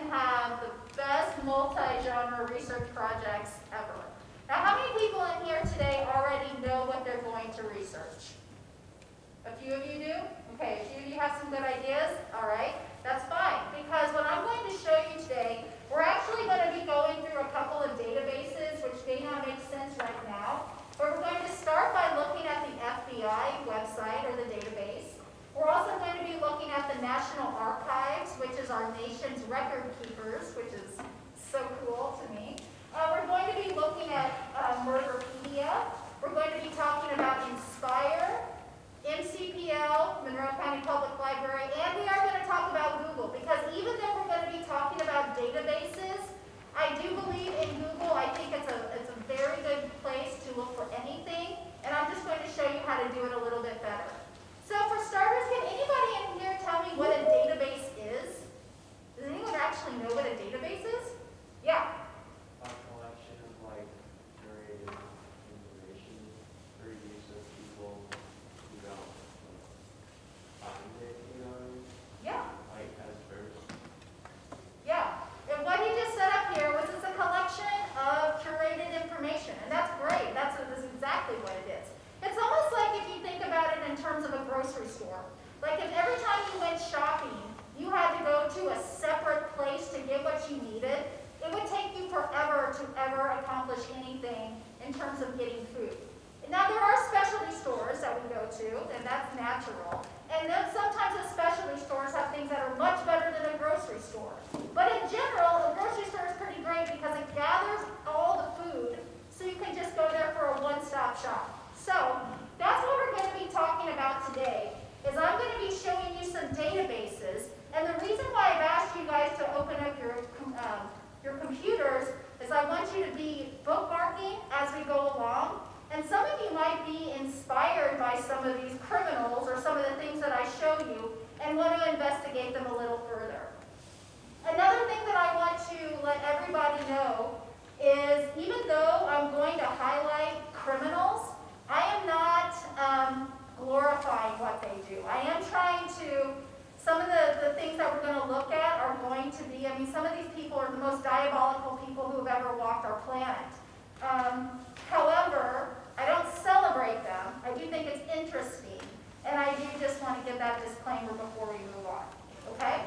can have the best multi-genre research projects ever. Now, how many people in here today already know what they're going to research? A few of you do? Okay, a few of you have some good ideas? All right, that's fine. Because what I'm going to show you today, we're actually going to be going through a couple of databases, which may not make sense right now. But we're going to start by looking at the FBI website or the database. We're also going to be looking at the National Archives, which is our nation's record keepers, which is so cool to me. We're going to be looking at Murderpedia. We're going to be talking about Inspire, MCPL, Monroe County Public Library, and we are going to talk about Google, because even though we're going to be talking about databases, I do believe in Google. I think it's a very good place to look for anything, and I'm just going to show you how to do it a little bit better. So for starters, can anybody in here tell me what a database is? Does anyone actually know what a database is? Yeah. A collection of curated information for use of people who don't find it, Yeah. as first. Yeah. And what he just set up here was it's a collection of curated information, and that's great. That's exactly what it is. It's almost like if you think about it in terms of a grocery store. Like if every time you went shopping, you had to go to a separate place to get what you needed, it would take you forever to ever accomplish anything in terms of getting food. Now there are specialty stores that we go to, and that's natural. And then sometimes the specialty stores have things that are much better than a grocery store. But in general, a grocery store is pretty great because it gathers all the food, so you can just go there for a one-stop shop. So that's what we're going to be talking about today, is I'm going to be showing you some databases. And the reason why I've asked you guys to open up your computers is I want you to be bookmarking as we go along. And some of you might be inspired by some of these criminals or some of the things that I show you and want to investigate them a little further. Another thing that I want to let everybody know is even though I'm going to highlight criminals, I am not glorifying what they do. I am trying to, some of the things that we're going to look at are going to be, some of these people are the most diabolical people who have ever walked our planet. However, I don't celebrate them. I do think it's interesting, and I do just want to give that disclaimer before we move on. Okay?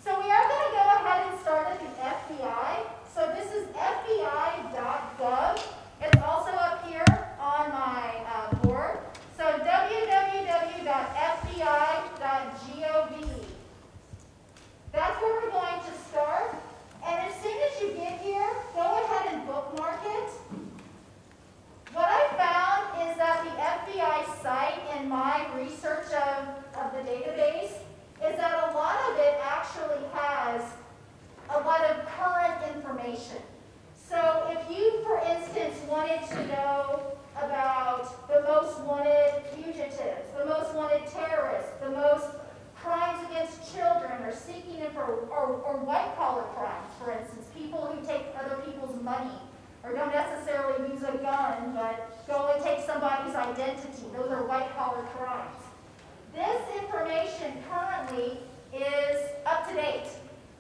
So we are going to go ahead and start at the FBI. So this is FBI.gov. It's also up here on my board. So www.fbi.gov. That's where we're going to start. And as soon as you get here, go ahead and bookmark it. What I found is that the FBI site in my research of the database is that a lot of it actually has a lot of current information. So if you, for instance, wanted to know about the most wanted fugitives, the most wanted terrorists, the most crimes against children or seeking or white-collar crimes, for instance, people who take other people's money or don't necessarily use a gun but go and take somebody's identity. Those are white-collar crimes. This information currently is up to date,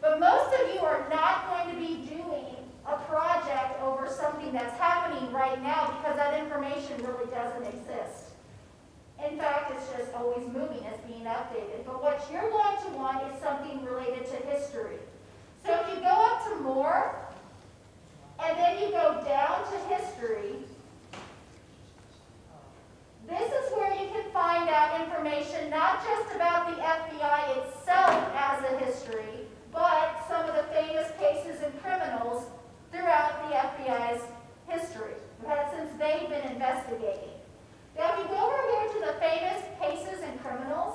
but most of you are not going to be doing a project over something that's happening right now because that information really doesn't exist. In fact, it's just always moving, it's being updated. But what you're going to want is something related to history. So if you go up to more, and then you go down to history, this is where you can find out information not just about the FBI itself as a history, but some of the famous cases and criminals throughout the FBI's history, since they've been investigating. Now, if you go over here to the famous cases and criminals,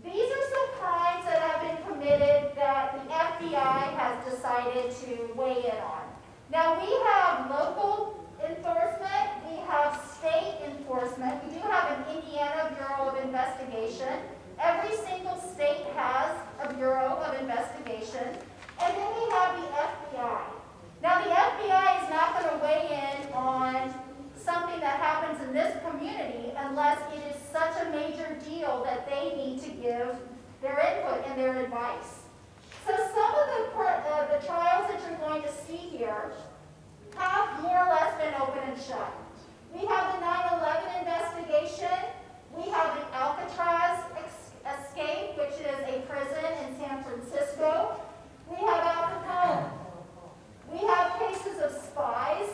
these are some crimes that have been committed that the FBI has decided to weigh in on. Now, we have local enforcement, we have state enforcement, we do have an Indiana Bureau of Investigation. Every single state has a Bureau of Investigation. And then we have the FBI. Now, the FBI is not going to weigh in on something that happens in this community unless it is such a major deal that they need to give their input and their advice. the trials that you're going to see here have more or less been open and shut. We have the 9/11 investigation. We have the Alcatraz escape, which is a prison in San Francisco. We have Al Capone. We have cases of spies.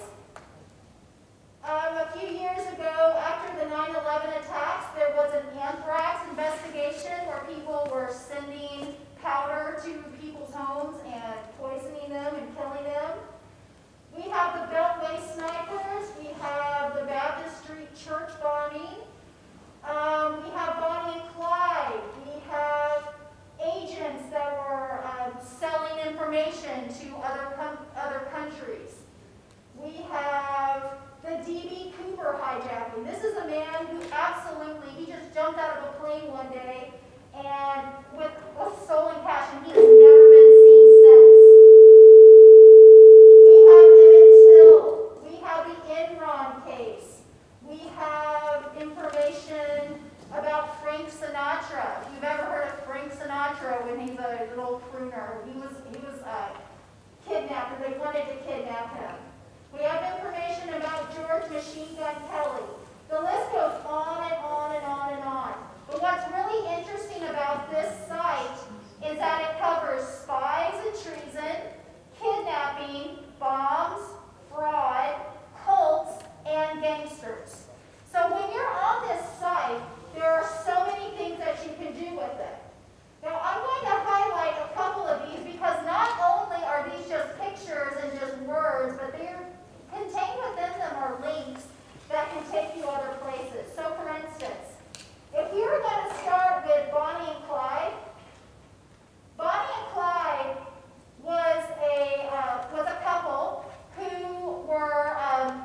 A few years ago, after the 9/11 attacks, there was an anthrax investigation where people were sending powder to people's homes and poisoning them and killing them. We have the Beltway snipers. We have the Baptist Street church bombing. We have Bonnie and Clyde. We have agents that were selling information to other countries. We have the D.B. Cooper hijacking. This is a man who absolutely, he just jumped out of a plane one day and with stolen cash, and he has never been seen since. We have Emmett Till. We have the Enron case. We have information about Frank Sinatra. If you've ever heard of Frank Sinatra when he's a little crooner, he was kidnapped, or they wanted to kidnap him. We have information about George Machine Gun Kelly. The list goes on and on and on and on. But what's really interesting about this site is that it covers spies and treason, kidnapping, bombs, fraud, cults, and gangsters. So when you're on this site, there are so many things that you can do with it. Now I'm going to highlight a couple of these because not only are these just pictures and just words, but they're contained within them are links that can take you other places. So for instance, if we were going to start with Bonnie and Clyde, Bonnie and Clyde was a couple who were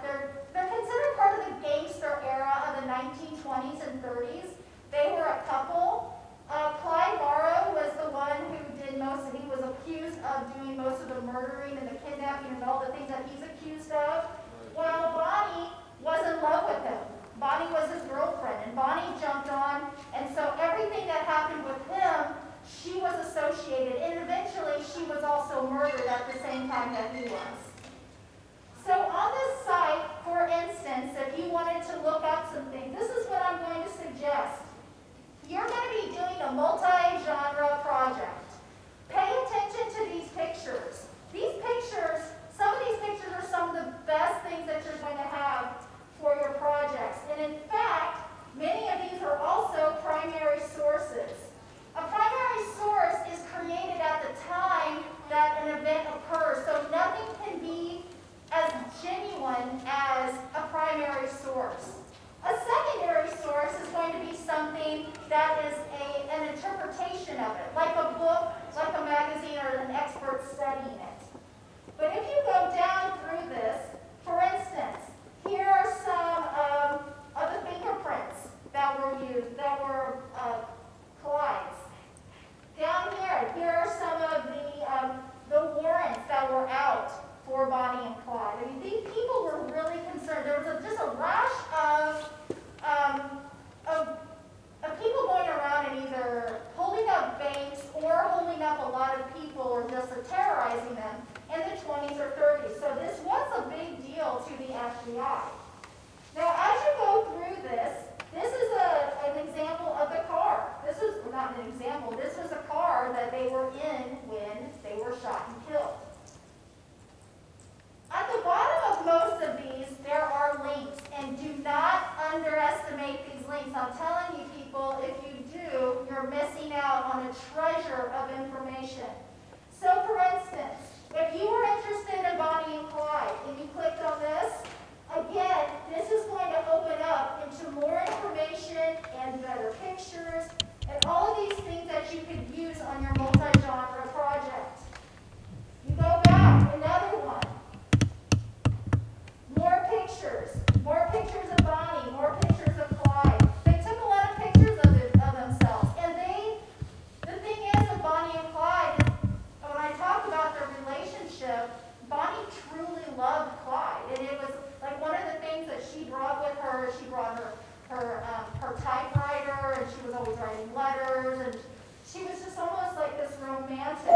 they're considered part of the gangster era of the 1920s and 30s. They were a couple. Clyde Morrow was the one who did he was accused of doing most of the murdering and the kidnapping and all the things that he's accused of, while Bonnie was in love with him. Bonnie was his girlfriend, and Bonnie jumped on, and so everything that happened with him, she was associated, and eventually she was also murdered at the same time that he was. So on this site, for instance, if you wanted to look up something, this is what I'm going to suggest. You're going to be doing a multi-genre project. Pay attention to these pictures. These pictures, some of these pictures are some of the best things that you're going to have for your projects. And in fact, many of these are also primary sources. A primary source is created at the time that an event occurs, so nothing can be as genuine as a primary source. A secondary source is going to be something that is an interpretation of it, like a book, like a magazine, or an expert studying it. But if you go down through this, for instance, here are some of the fingerprints that were used, that were Clyde's. Down here are some of the warrants that were out for Bonnie and Clyde. I mean, these people were really concerned. There was just a rash of people going around and either holding up banks or holding up a lot of people or just terrorizing them in the 20s or 30s. So this was a big deal to the FBI. Now, as you go through this is an example of the car. This is not an example. This was a car that they were in when they were shot and killed. At the bottom of most of these, there are links, and do not underestimate these links. I'm telling you people, if you do, you're missing out on a treasure of information. So for instance, if you were interested in Bonnie and Clyde, and you clicked on this, again, this is going to open up into more information and better pictures, and all of these things that you could use on your multi-genre project. You go back, another one. More pictures of Bonnie, more pictures of Clyde. They took a lot of pictures of themselves. And the thing is with Bonnie and Clyde, when I talk about their relationship, Bonnie truly loved Clyde. And it was like one of the things that she brought with her, she brought her typewriter, and she was always writing letters, and she was just almost like this romantic